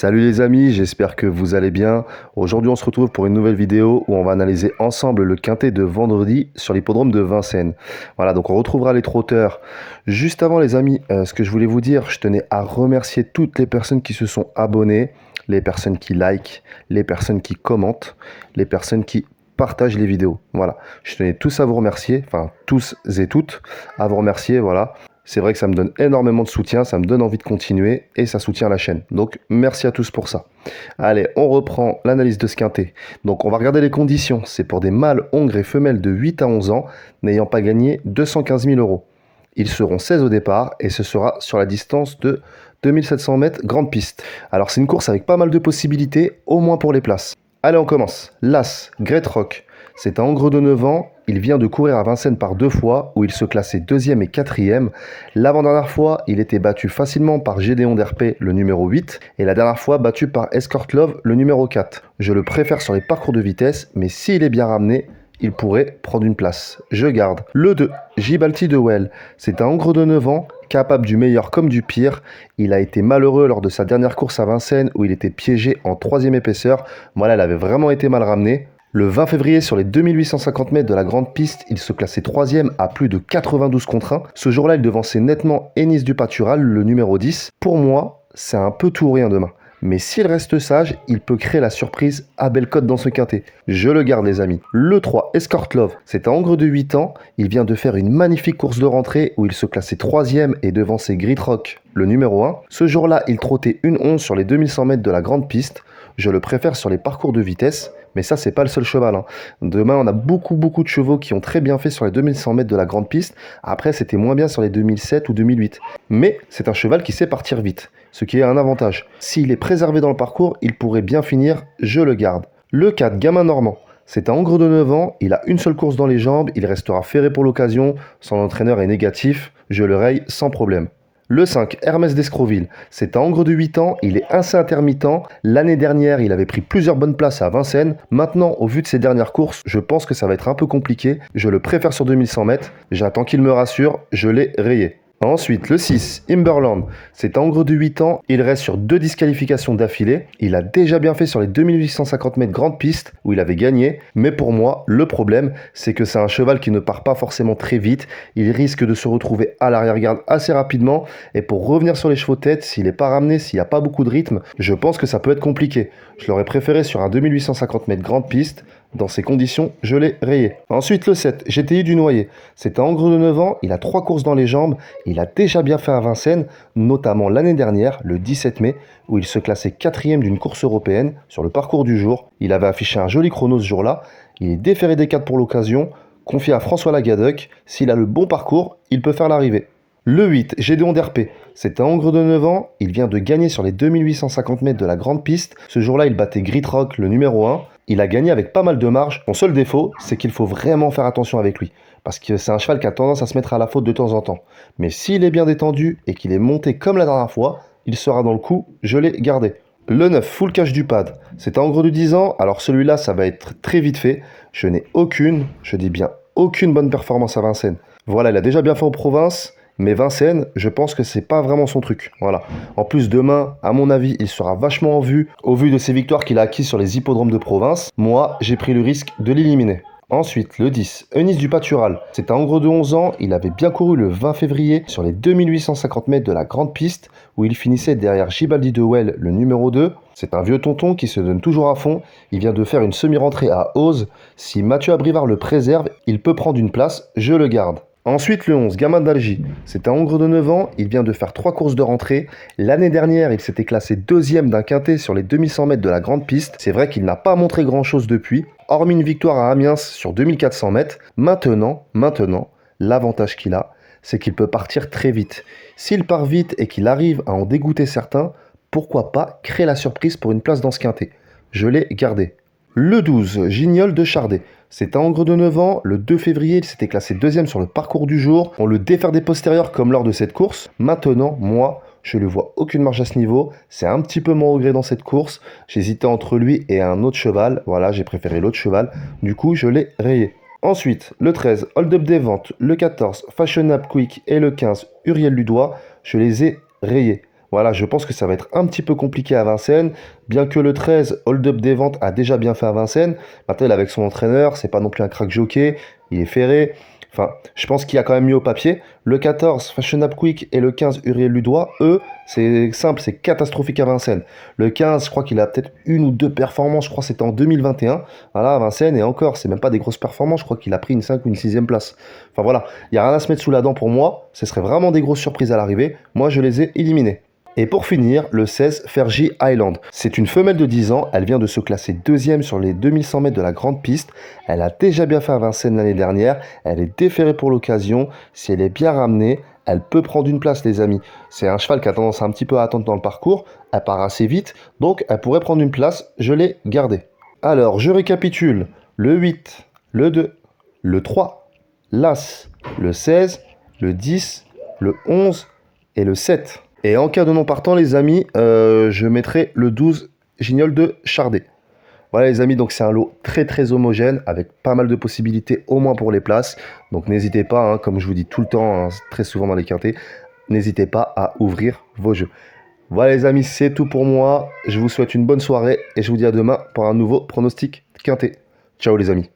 Salut les amis, j'espère que vous allez bien. Aujourd'hui on se retrouve pour une nouvelle vidéo où on va analyser ensemble le quintet de vendredi sur l'hippodrome de Vincennes. Voilà, donc on retrouvera les trotteurs. Juste avant les amis, ce que je voulais vous dire, je tenais à remercier toutes les personnes qui se sont abonnées, les personnes qui likent, les personnes qui commentent, les personnes qui partagent les vidéos. Voilà, je tenais tous à vous remercier, enfin tous et toutes à vous remercier, voilà. C'est vrai que ça me donne énormément de soutien, ça me donne envie de continuer et ça soutient la chaîne. Donc merci à tous pour ça. Allez, on reprend l'analyse de ce quintet. Donc on va regarder les conditions. C'est pour des mâles, hongres et femelles de 8 à 11 ans n'ayant pas gagné 215 000 euros. Ils seront 16 au départ et ce sera sur la distance de 2700 mètres grande piste. Alors c'est une course avec pas mal de possibilités, au moins pour les places. Allez, on commence. L'As, Great Rock. C'est un hongre de 9 ans. Il vient de courir à Vincennes par 2 fois, où il se classait 2e et 4e. L'avant-dernière fois, il était battu facilement par Gédéon d'RP, le numéro 8, et la dernière fois battu par Escort Love, le numéro 4. Je le préfère sur les parcours de vitesse, mais s'il est bien ramené, il pourrait prendre une place. Je garde. Le 2, Gibalti de Well. C'est un hongre de 9 ans, capable du meilleur comme du pire. Il a été malheureux lors de sa dernière course à Vincennes, où il était piégé en 3e épaisseur. Voilà, il avait vraiment été mal ramené. Le 20 février, sur les 2850 mètres de la grande piste, il se classait 3e à plus de 92 contre 1. Ce jour-là, il devançait nettement Ennis du Patural, le numéro 10. Pour moi, c'est un peu tout ou rien demain. Mais s'il reste sage, il peut créer la surprise à belle cote dans ce quintet. Je le garde les amis. Le 3, Escort Love. C'est un hongre de 8 ans. Il vient de faire une magnifique course de rentrée où il se classait 3e et devançait Great Rock, le numéro 1. Ce jour-là, il trottait une 11 sur les 2100 mètres de la grande piste. Je le préfère sur les parcours de vitesse. Mais ça, c'est pas le seul cheval. Demain, on a beaucoup de chevaux qui ont très bien fait sur les 2100 mètres de la grande piste. Après, c'était moins bien sur les 2007 ou 2008. Mais c'est un cheval qui sait partir vite, ce qui est un avantage. S'il est préservé dans le parcours, il pourrait bien finir, je le garde. Le 4, Gamin Normand. C'est un hongre de 9 ans, il a une seule course dans les jambes, il restera ferré pour l'occasion, son entraîneur est négatif, je le raye sans problème. Le 5, Hermès d'Escroville. C'est un hongre de 8 ans, il est assez intermittent. L'année dernière, il avait pris plusieurs bonnes places à Vincennes. Maintenant, au vu de ses dernières courses, je pense que ça va être un peu compliqué. Je le préfère sur 2100 mètres. J'attends qu'il me rassure, je l'ai rayé. Ensuite, le 6, Imberland. C'est un hongre de 8 ans, il reste sur 2 disqualifications d'affilée. Il a déjà bien fait sur les 2850 mètres grande piste où il avait gagné. Mais pour moi, le problème, c'est que c'est un cheval qui ne part pas forcément très vite. Il risque de se retrouver à l'arrière-garde assez rapidement. Et pour revenir sur les chevaux tête, s'il n'est pas ramené, s'il n'y a pas beaucoup de rythme, je pense que ça peut être compliqué. Je l'aurais préféré sur un 2850 mètres grande piste. Dans ces conditions, je l'ai rayé. Ensuite, le 7, GTI du Noyer. C'est un hongre de 9 ans, il a 3 courses dans les jambes. Il a déjà bien fait à Vincennes, notamment l'année dernière, le 17 mai, où il se classait 4e d'une course européenne sur le parcours du jour. Il avait affiché un joli chrono ce jour-là. Il est déféré des 4 pour l'occasion, confié à François Lagadec. S'il a le bon parcours, il peut faire l'arrivée. Le 8, Gédéon d'RP. C'est un hongre de 9 ans, il vient de gagner sur les 2850 mètres de la grande piste. Ce jour-là, il battait Great Rock, le numéro 1. Il a gagné avec pas mal de marge. Son seul défaut, c'est qu'il faut vraiment faire attention avec lui. Parce que c'est un cheval qui a tendance à se mettre à la faute de temps en temps. Mais s'il est bien détendu et qu'il est monté comme la dernière fois, il sera dans le coup, je l'ai gardé. Le 9, Full Cash du Pad. C'est un hongre de 10 ans, alors celui-là, ça va être très vite fait. Je n'ai aucune, je dis bien aucune bonne performance à Vincennes. Voilà, il a déjà bien fait en province. Mais Vincennes, je pense que c'est pas vraiment son truc. Voilà. En plus, demain, à mon avis, il sera vachement en vue au vu de ses victoires qu'il a acquises sur les hippodromes de province. Moi, j'ai pris le risque de l'éliminer. Ensuite, le 10, Eunice du Patural. C'est un hongre de 11 ans, il avait bien couru le 20 février sur les 2850 mètres de la grande piste où il finissait derrière Gibaldi de Well, le numéro 2. C'est un vieux tonton qui se donne toujours à fond. Il vient de faire une semi-rentrée à Auze. Si Mathieu Abrivard le préserve, il peut prendre une place, je le garde. Ensuite, le 11, Gamin d'Algie. C'est un hongre de 9 ans, il vient de faire 3 courses de rentrée. L'année dernière, il s'était classé 2e d'un quintet sur les 2100 mètres de la grande piste. C'est vrai qu'il n'a pas montré grand-chose depuis, hormis une victoire à Amiens sur 2400 mètres. Maintenant, l'avantage qu'il a, c'est qu'il peut partir très vite. S'il part vite et qu'il arrive à en dégoûter certains, pourquoi pas créer la surprise pour une place dans ce quintet. Je l'ai gardé. Le 12, Gignol de Chardet. C'est un hongre de 9 ans, le 2 février, il s'était classé 2e sur le parcours du jour. On le défère des postérieurs comme lors de cette course. Maintenant, moi, je ne vois aucune marge à ce niveau. C'est un petit peu mon regret dans cette course. J'hésitais entre lui et un autre cheval. Voilà, j'ai préféré l'autre cheval. Du coup, je l'ai rayé. Ensuite, le 13, Hold Up des Ventes, le 14, Fashion Up Quick et le 15, Uriel Ludois, je les ai rayés. Voilà, je pense que ça va être un petit peu compliqué à Vincennes, bien que le 13, Hold Up des Ventes, a déjà bien fait à Vincennes. Maintenant, il est avec son entraîneur, c'est pas non plus un crack jockey, il est ferré. Enfin, je pense qu'il y a quand même mieux au papier. Le 14, Fashion Up Quick, et le 15, Uriel Ludois, eux, c'est simple, c'est catastrophique à Vincennes. Le 15, je crois qu'il a peut-être une ou deux performances, je crois que c'était en 2021. Voilà, à Vincennes, et encore, c'est même pas des grosses performances, je crois qu'il a pris une 5 ou une 6e place. Enfin voilà, il n'y a rien à se mettre sous la dent pour moi, ce serait vraiment des grosses surprises à l'arrivée. Moi, je les ai éliminés. Et pour finir, le 16, Fergie Island. C'est une femelle de 10 ans, elle vient de se classer deuxième sur les 2100 mètres de la grande piste. Elle a déjà bien fait à Vincennes l'année dernière, elle est déférée pour l'occasion. Si elle est bien ramenée, elle peut prendre une place, les amis. C'est un cheval qui a tendance à un petit peu à attendre dans le parcours, elle part assez vite, donc elle pourrait prendre une place, je l'ai gardée. Alors, je récapitule, le 8, le 2, le 3, l'As, le 16, le 10, le 11 et le 7. Et en cas de non partant, les amis, je mettrai le 12 Gignol de Chardet. Voilà les amis, donc c'est un lot très très homogène avec pas mal de possibilités au moins pour les places. Donc n'hésitez pas, hein, comme je vous dis tout le temps, hein, très souvent dans les quintés, n'hésitez pas à ouvrir vos jeux. Voilà les amis, c'est tout pour moi. Je vous souhaite une bonne soirée et je vous dis à demain pour un nouveau pronostic quinté. Ciao les amis.